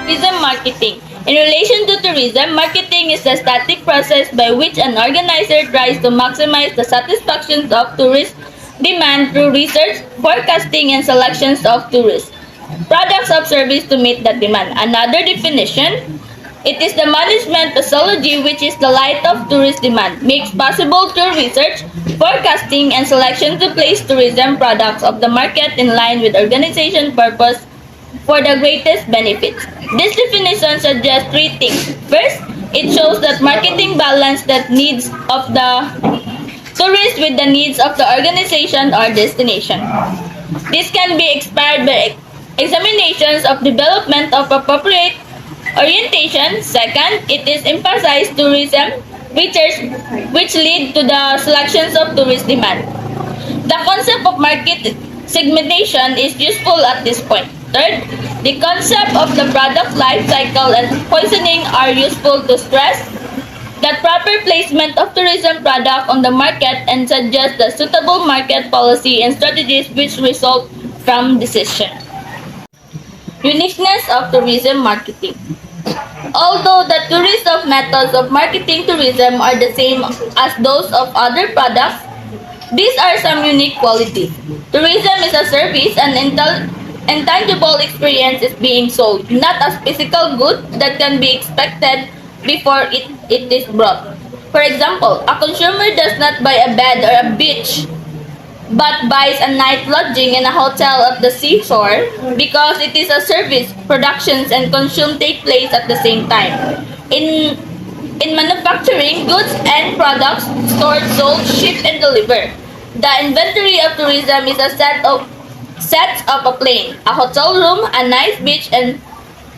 Tourism marketing. In relation to tourism, marketing is the static process by which an organizer tries to maximize the satisfaction of tourist demand through research, forecasting, and selections of tourists. Products of service to meet that demand. Another definition, it is the management methodology which is the light of tourist demand, makes possible through research, forecasting, and selection to place tourism products of the market in line with organization purpose for the greatest benefits. This definition suggests three things. First, it shows that marketing balance the needs of the tourist with the needs of the organization or destination. This can be expired by examinations of development of appropriate orientation. Second, it is emphasized tourism features which lead to the selections of tourist demand. The concept of market segmentation is useful at this point. Third, the concept of the product life cycle and poisoning are useful to stress that proper placement of tourism product on the market and suggest the suitable market policy and strategies which result from decision. Uniqueness of tourism marketing. Although the tourist of methods of marketing tourism are the same as those of other products, these are some unique qualities. Tourism is a service and intangible experience is being sold, not a physical good that can be expected before it is brought. For example, a consumer does not buy a bed or a beach but buys a night lodging in a hotel at the seashore because it is a service. Productions and consume take place at the same time. In manufacturing, goods and products stored, sold, shipped, and delivered. The inventory of tourism is a set of a plane, a hotel room, a nice beach, and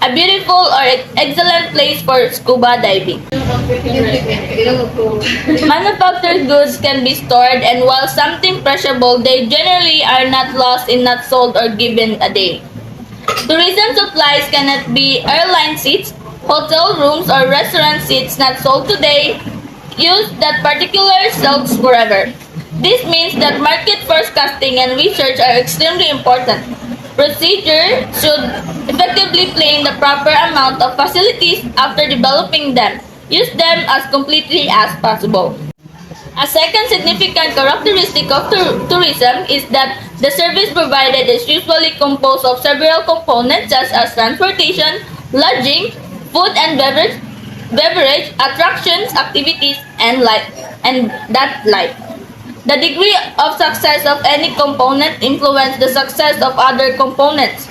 a beautiful or excellent place for scuba diving. Manufactured goods can be stored, and while something perishable, they generally are not lost in not sold or given a day. Tourism supplies cannot be airline seats, hotel rooms, or restaurant seats not sold today, use that particular sells forever. This means that market forecasting and research are extremely important. Procedure should effectively plan the proper amount of facilities after developing them. Use them as completely as possible. A second significant characteristic of tourism is that the service provided is usually composed of several components such as transportation, lodging, food and beverage, attractions, activities, and life. The degree of success of any component influences the success of other components.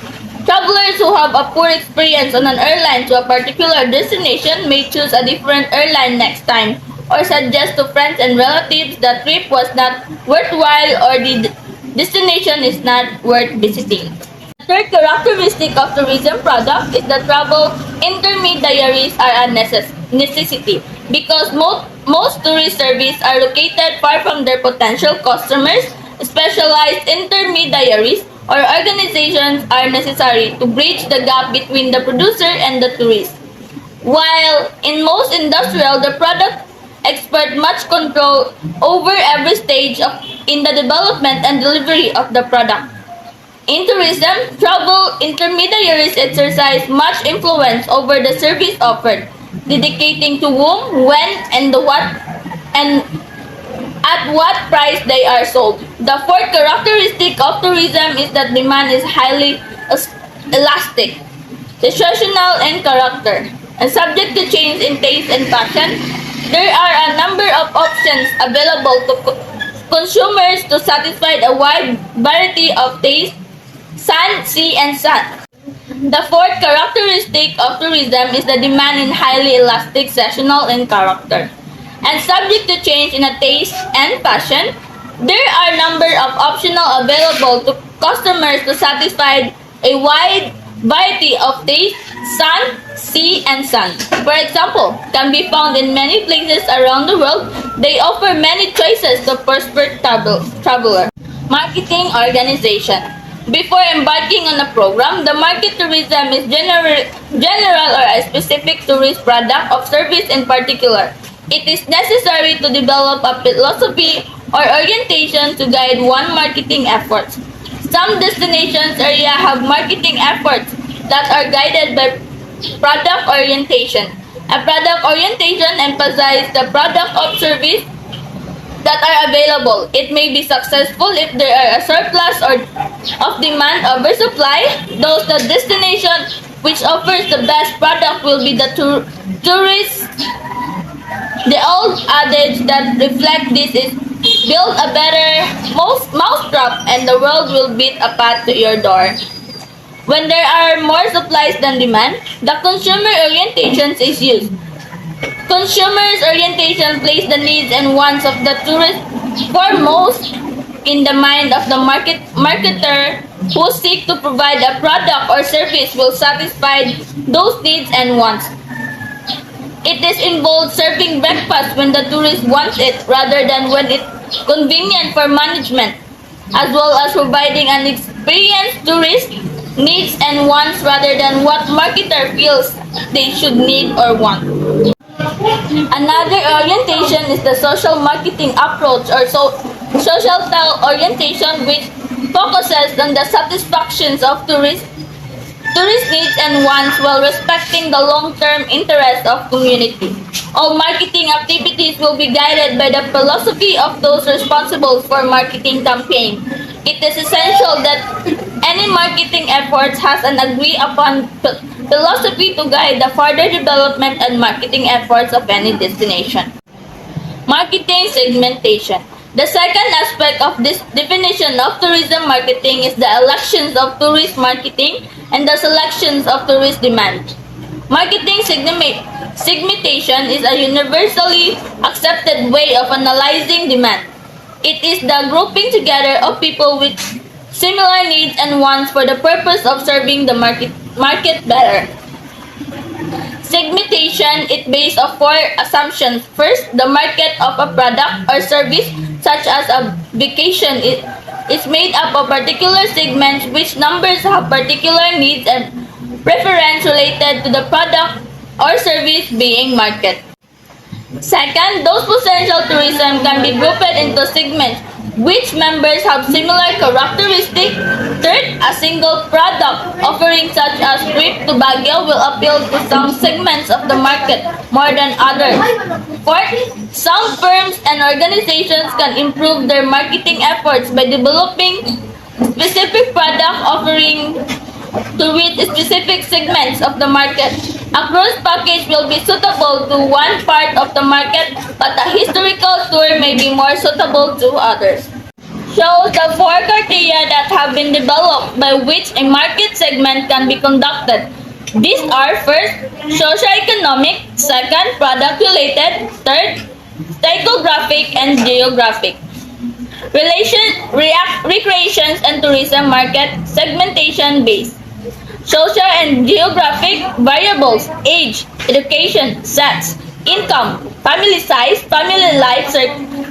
Travelers who have a poor experience on an airline to a particular destination may choose a different airline next time, or suggest to friends and relatives that trip was not worthwhile or the destination is not worth visiting. The third characteristic of tourism product is that travel intermediaries are a necessity because most tourist services are located far from their potential customers. Specialized intermediaries or organizations are necessary to bridge the gap between the producer and the tourist. While in most industrial, the product expert much control over every stage in the development and delivery of the product. In tourism, travel intermediaries exercise much influence over the service offered, dedicating to whom, when, and at what price they are sold. The fourth characteristic of tourism is that demand is highly elastic, situational in character, and subject to change in taste and fashion. There are a number of options available to consumers to satisfy a wide variety of taste, sun, sea, and sun. The fourth characteristic of tourism is the demand in highly elastic, seasonal in character, and subject to change in a taste and fashion. There are a number of options available to customers to satisfy a wide variety of taste, sun, sea, and sun. For example, can be found in many places around the world. They offer many choices to prosperous traveler. Marketing organization. Before embarking on a program, the market tourism is general or a specific tourist product of service in particular. It is necessary to develop a philosophy or orientation to guide one marketing efforts. Some destinations area have marketing efforts that are guided by Product orientation. A product orientation emphasizes the product or service that are available. It may be successful if there are a surplus or of demand over supply. Thus, the destination which offers the best product will be the tourist. The old adage that reflects this is build a better mousetrap and the world will beat a path to your door. When there are more supplies than demand, the consumer orientation is used. Consumers' orientation places the needs and wants of the tourist foremost in the mind of the marketer who seek to provide a product or service will satisfy those needs and wants. It is involved serving breakfast when the tourist wants it rather than when it's convenient for management, as well as providing an experienced tourist needs and wants rather than what marketer feels they should need or want. Another orientation is the social marketing approach or social orientation, which focuses on the satisfactions of tourist needs and wants while respecting the long-term interests of community. All marketing activities will be guided by the philosophy of those responsible for marketing campaign. It is essential that any marketing efforts has an agreed upon philosophy to guide the further development and marketing efforts of any destination. Marketing segmentation. The second aspect of this definition of tourism marketing is the elections of tourist marketing and the selections of tourist demand. Marketing segmentation is a universally accepted way of analyzing demand. It is the grouping together of people with similar needs and wants for the purpose of serving the market better. Segmentation is based on four assumptions. First, the market of a product or service such as a vacation is made up of particular segments which numbers have particular needs and preference related to the product or service being marketed. Second, those potential tourism can be grouped into segments which members have similar characteristics. Third, a single product offering such as trip to Baguio will appeal to some segments of the market more than others. Fourth, some firms and organizations can improve their marketing efforts by developing specific product offering to reach specific segments of the market. A cruise package will be suitable to one part of the market, but a historical tour may be more suitable to others. Shows the four criteria that have been developed by which a market segment can be conducted. These are first, socio-economic, second, product-related, third, psychographic, and geographic. Recreations and tourism market segmentation based. Social and geographic variables, age, education, sex, income, family size, family life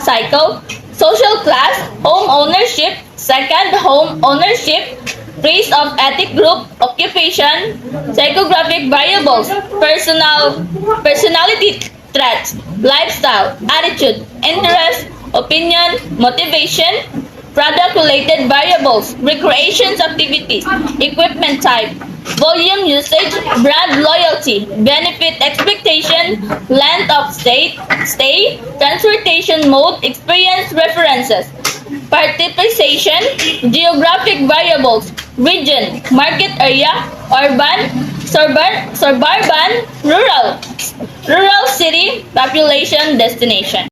cycle, social class, home ownership, second home ownership, race of ethnic group, occupation, psychographic variables, personality traits, lifestyle, attitude, interest, opinion, motivation, product-related variables, recreations activities, equipment type, volume usage, brand loyalty, benefit expectation, length of stay, transportation mode, experience references, participation, geographic variables, region, market area, urban, suburban, rural city, population, destination.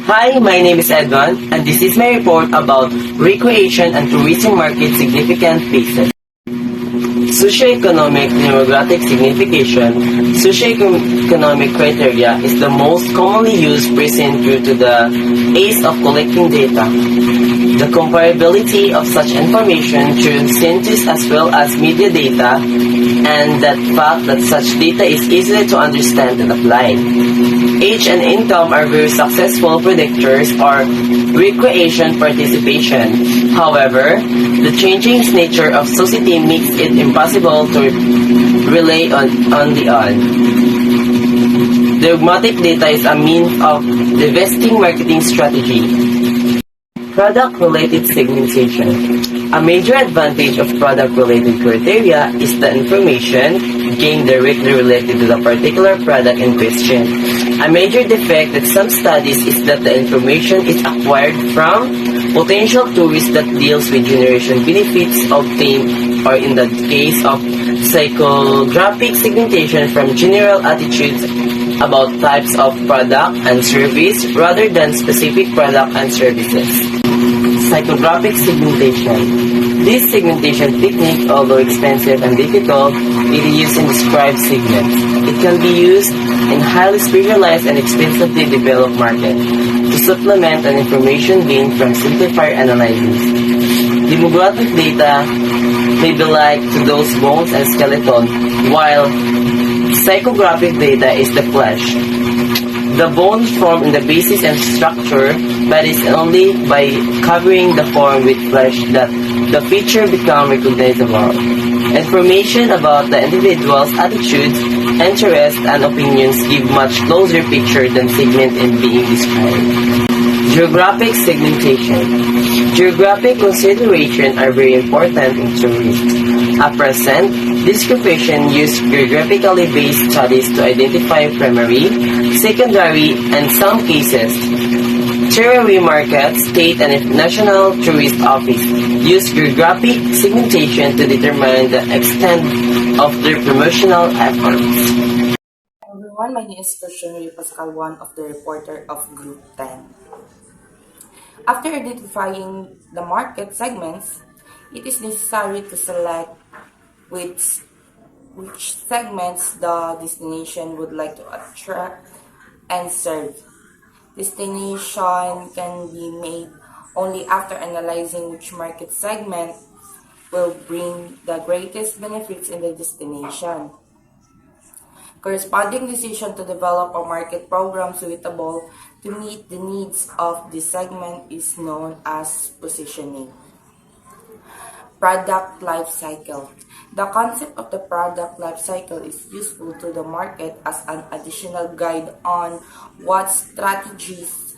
Hi, my name is Edmon, and this is my report about recreation and tourism market significant bases. Socioeconomic demographic signification. Socioeconomic criteria is the most commonly used present due to the ease of collecting data, the comparability of such information through census as well as media data, and that fact that such data is easy to understand and apply. Age and income are very successful predictors of recreation participation. However, the changing nature of society makes it impossible to rely only on. Dogmatic data is a means of divesting marketing strategy. Product-related segmentation. A major advantage of product-related criteria is the information gain directly related to the particular product in question. A major defect that some studies is that the information is acquired from potential tourists that deals with generation benefits obtained, or in the case of psychographic segmentation, from general attitudes about types of product and service rather than specific product and services. Psychographic segmentation. This segmentation technique, although expensive and difficult, it is used in described segments. It can be used in highly specialized and expensively developed markets to supplement an information gained from simplifier analysis. Demographic data may be like to those bones and skeleton, while psychographic data is the flesh. The bones form in the basis and structure, but it's only by covering the form with flesh that the feature become recognizable. Information about the individual's attitudes, interests, and opinions give much closer picture than segment in being described. Geographic segmentation. Geographic considerations are very important in tourism. At present, this profession uses geographically based studies to identify primary, secondary, and some cases, tertiary markets. State and national tourist office use geographic segmentation to determine the extent of their promotional efforts. Everyone, my name is Pascual, one of the reporter of Group 10. After identifying the market segments, it is necessary to select which segments the destination would like to attract and serve. Destination can be made only after analyzing which market segment will bring the greatest benefits in the destination. Corresponding decision to develop a market program suitable to meet the needs of this segment is known as positioning. Product life cycle. The concept of the product life cycle is useful to the market as an additional guide on what strategies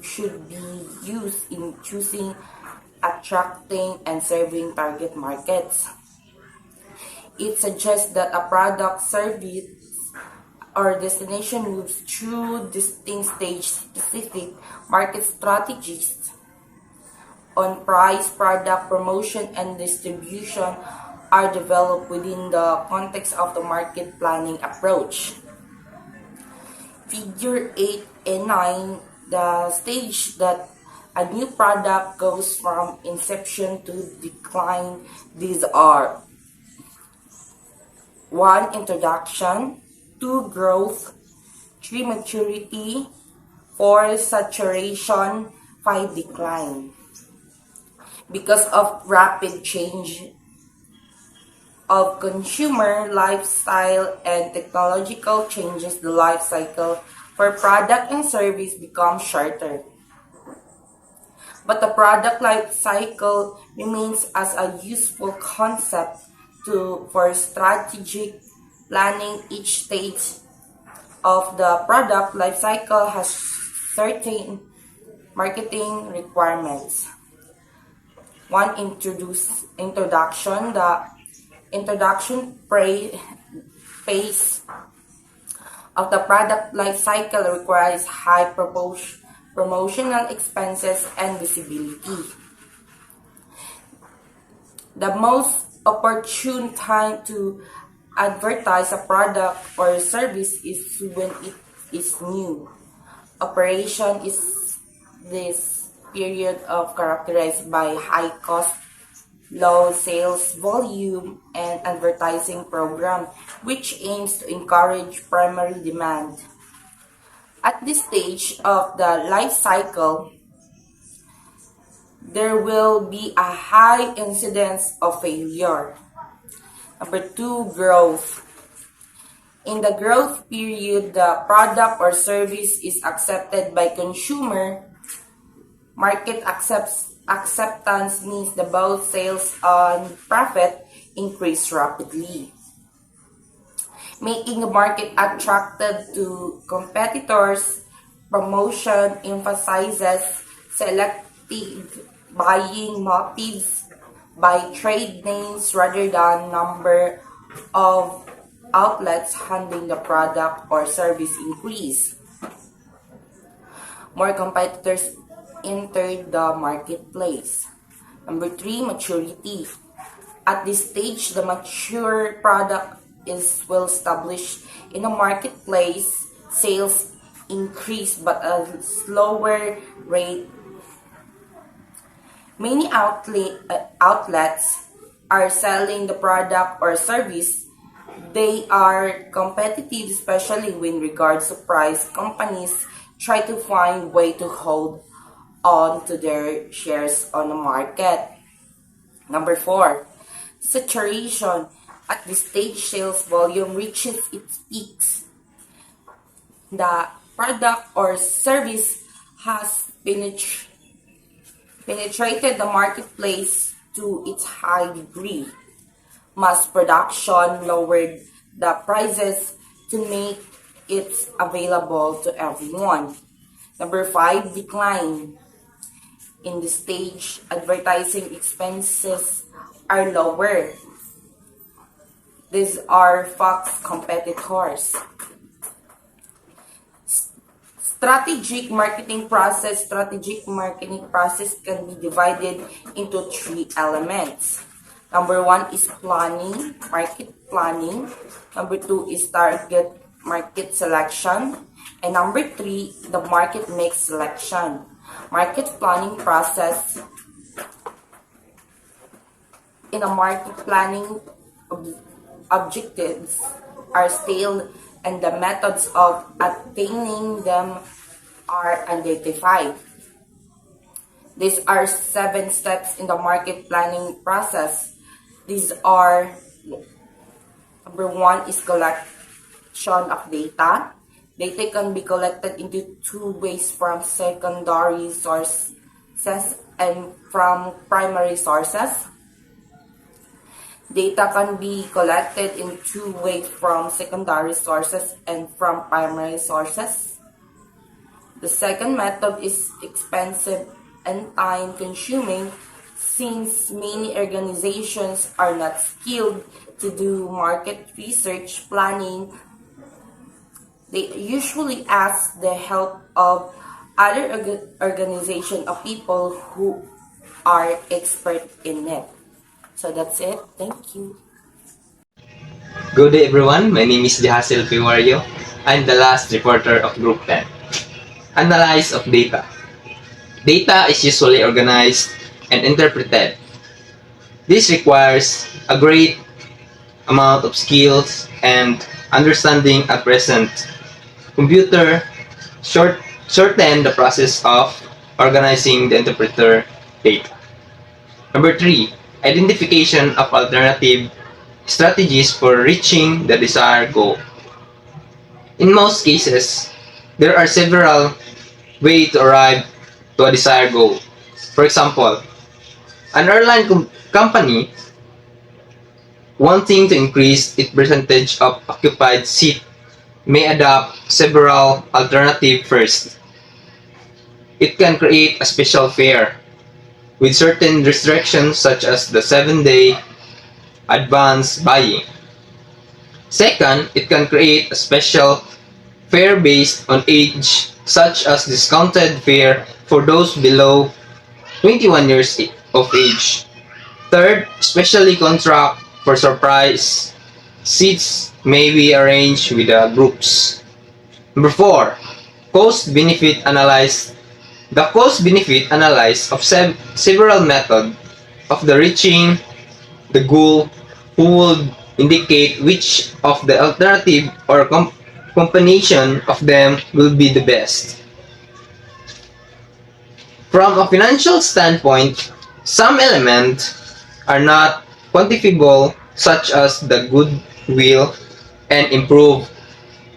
should be used in choosing, attracting, and serving target markets. It suggests that a product, service, or destination moves through distinct stage-specific market strategies on price, product, promotion, and distribution are developed within the context of the market planning approach. Figure 8 and 9, the stage that a new product goes from inception to decline. These are 1. Introduction, 2. Growth, 3. Maturity, 4. Saturation, 5. Decline. Because of rapid change of consumer lifestyle and technological changes, the life cycle for product and service becomes shorter. But the product life cycle remains as a useful concept for strategic planning. Each stage of the product life cycle has certain marketing requirements. 1. Introduction. The introduction phase of the product life cycle requires high promotional expenses and visibility. The most opportune time to advertise a product or service is when it is new. Operation is this period of characterized by high cost, low sales volume, and advertising program, which aims to encourage primary demand. At this stage of the life cycle, there will be a high incidence of failure. Number 2, growth. In the growth period, the product or service is accepted by consumer. Market acceptance means the both sales and profit increase rapidly, making the market attracted to competitors. Promotion emphasizes selective buying motives by trade names rather than number of outlets handling the product or service increase. More competitors enter the marketplace. Number three, maturity. At this stage, the mature product is well established in the marketplace. Sales increase but at a slower rate. Many outlets are selling the product or service. They are competitive, especially when regards to price. Companies try to find way to hold on to their shares on the market. Number four, saturation. At this stage, sales volume reaches its peaks. The product or service has penetrated the marketplace to its high degree. Mass production lowered the prices to make it available to everyone. Number five, decline. In this stage, advertising expenses are lower. These are fast competitors. Strategic marketing process can be divided into three elements. Number one is planning, market planning. Number two is target market selection. And number three, the market mix selection. Market planning process. In a market planning, objectives are stated and the methods of attaining them are identified. These are 7 steps in the market planning process. These are, number one is collection of data. Data can be collected into 2 ways, from secondary sources and from primary sources. Data can be collected in 2 ways, from secondary sources and from primary sources. The second method is expensive and time-consuming, since many organizations are not skilled to do market research planning. They usually ask the help of other organization of people who are expert in it. So that's it. Thank you. Good day everyone, my name is Jahaziel Juario. I'm the last reporter of Group 10. Analyze of data. Data is usually organized and interpreted. This requires a great amount of skills and understanding at present. Computer shorten the process of organizing the interpreter data. Number 3, identification of alternative strategies for reaching the desired goal. In most cases, there are several ways to arrive to a desired goal. For example, an airline company wanting to increase its percentage of occupied seats may adopt several alternatives first. It can create a special fare with certain restrictions such as the 7-day advance buying. Second, it can create a special fare based on age, such as discounted fare for those below 21 years of age. Third, specially contract for surprise seats may be arranged with groups. Number 4, cost-benefit analysis. The cost-benefit analysis of several methods of the reaching the goal who would indicate which of the alternative or combination of them will be the best. From a financial standpoint, some elements are not quantifiable, such as the goodwill and improved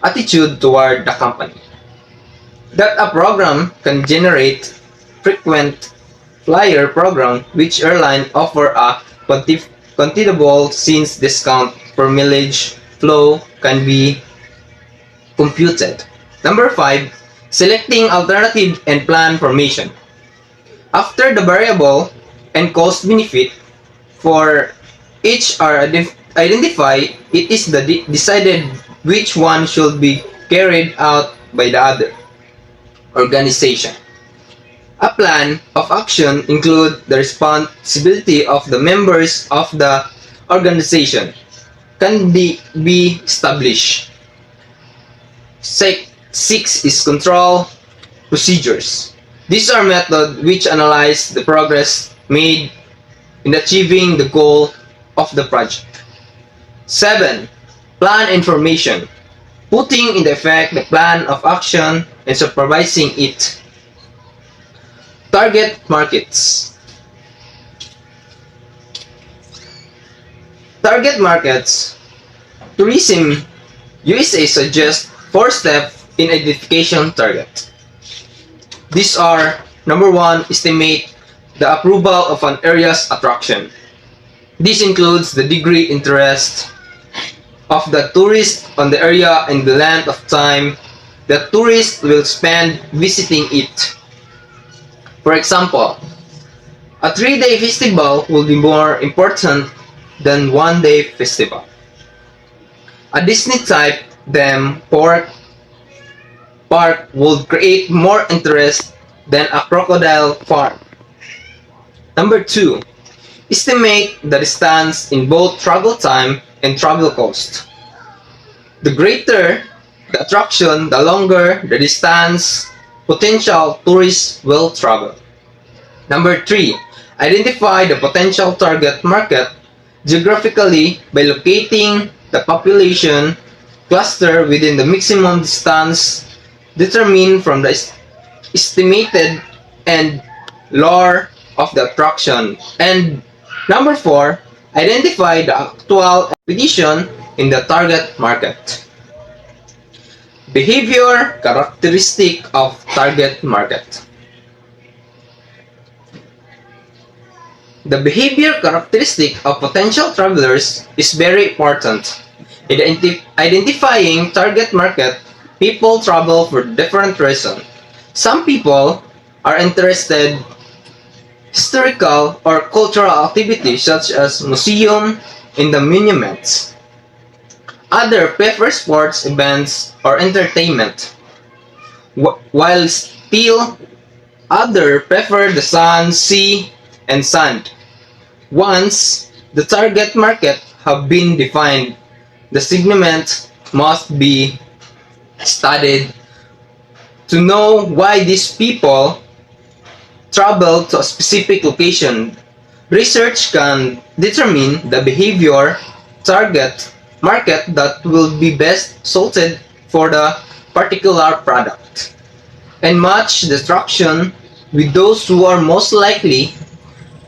attitude toward the company. That a program can generate frequent flyer program which airline offer a quantifiable since discount for mileage flow can be computed. Number 5, selecting alternative and plan formation. After the variable and cost benefit For each are identified, it is decided which one should be carried out by the other organization. A plan of action includes the responsibility of the members of the organization can be established. Six is control procedures. These are methods which analyze the progress made in achieving the goal of the project. 7. Plan information. Putting into effect the plan of action and supervising it. Target markets. Target markets. Tourism USA suggests 4 steps in identification target. These are: number 1, estimate the approval of an area's attraction. This includes the degree interest of the tourist on the area and the length of time the tourist will spend visiting it. For example, a 3-day festival will be more important than 1-day festival. A Disney-type theme park would create more interest than a crocodile farm. Number 2, estimate the distance in both travel time and travel cost. The greater the attraction, the longer the distance potential tourists will travel. Number 3, identify the potential target market geographically by locating the population cluster within the maximum distance determined from the estimated and lure of the attraction. And number 4, identify the actual competition in the target market. Behavior characteristic of target market. The behavior characteristic of potential travelers is very important. In identifying target market, people travel for different reasons. Some people are interested in historical or cultural activities such as museum and the monuments. Others prefer sports events or entertainment, while still others prefer the sun, sea, and sand. Once the target market have been defined, the segment must be studied to know why these people travel to a specific location. Research can determine the behavior target market that will be best suited for the particular product and match the attraction with those who are most likely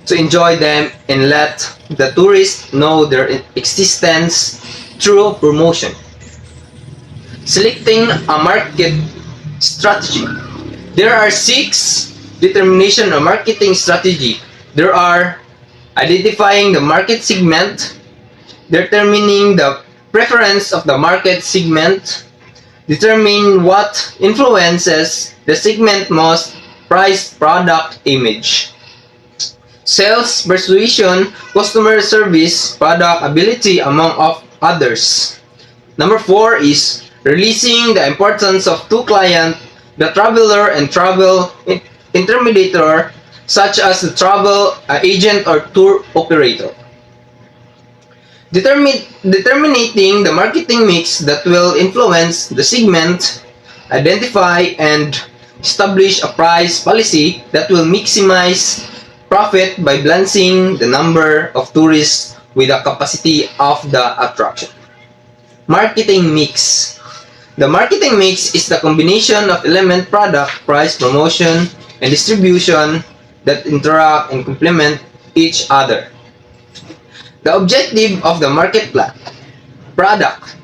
to enjoy them and let the tourists know their existence through promotion. Selecting a market strategy. There are 6 determination of marketing strategy. There are identifying the market segment, determining the preference of the market segment, determine what influences the segment most, price, product, image. Sales, persuasion, customer service, product ability, among others. Number 4 is releasing the importance of 2 clients, the traveler and travel intermediator, such as the travel agent or tour operator. Determining the marketing mix that will influence the segment, identify and establish a price policy that will maximize profit by balancing the number of tourists with the capacity of the attraction. Marketing mix. The marketing mix is the combination of element product, price, promotion, and distribution that interact and complement each other. The objective of the market plan. Product.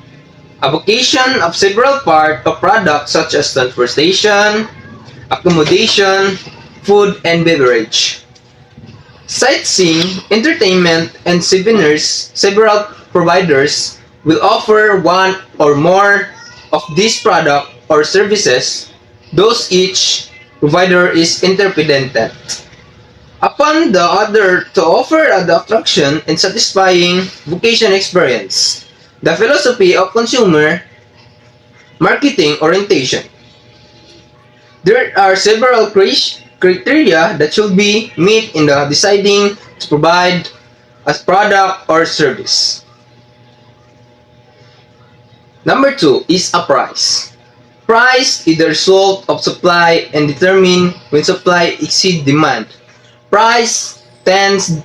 Avocation of several parts of product such as transportation, accommodation, food and beverage. Sightseeing, entertainment, and souvenirs. Several providers will offer one or more of these products or services, those each provider is interdependent. upon the other to offer an attraction and satisfying vocation experience. The philosophy of consumer marketing orientation. There are several criteria that should be met in the deciding to provide a product or service. Number 2 is a price. Price is the result of supply and determine when supply exceeds demand. Price tends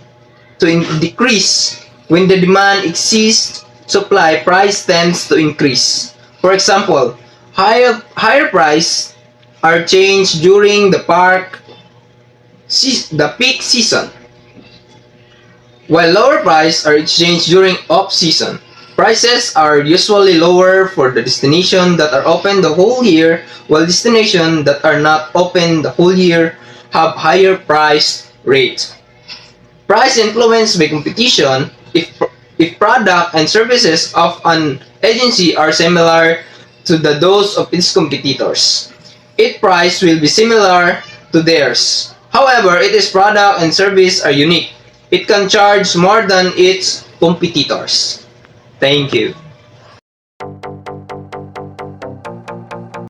to decrease when the demand exceeds supply. Price tends to increase. For example, higher price are changed during the peak season, while lower price are exchanged during off-season. Prices are usually lower for the destinations that are open the whole year, while destinations that are not open the whole year have higher price rates. Price influenced by competition. If product and services of an agency are similar to those of its competitors, its price will be similar to theirs. However, its product and service are unique. It can charge more than its competitors. Thank you.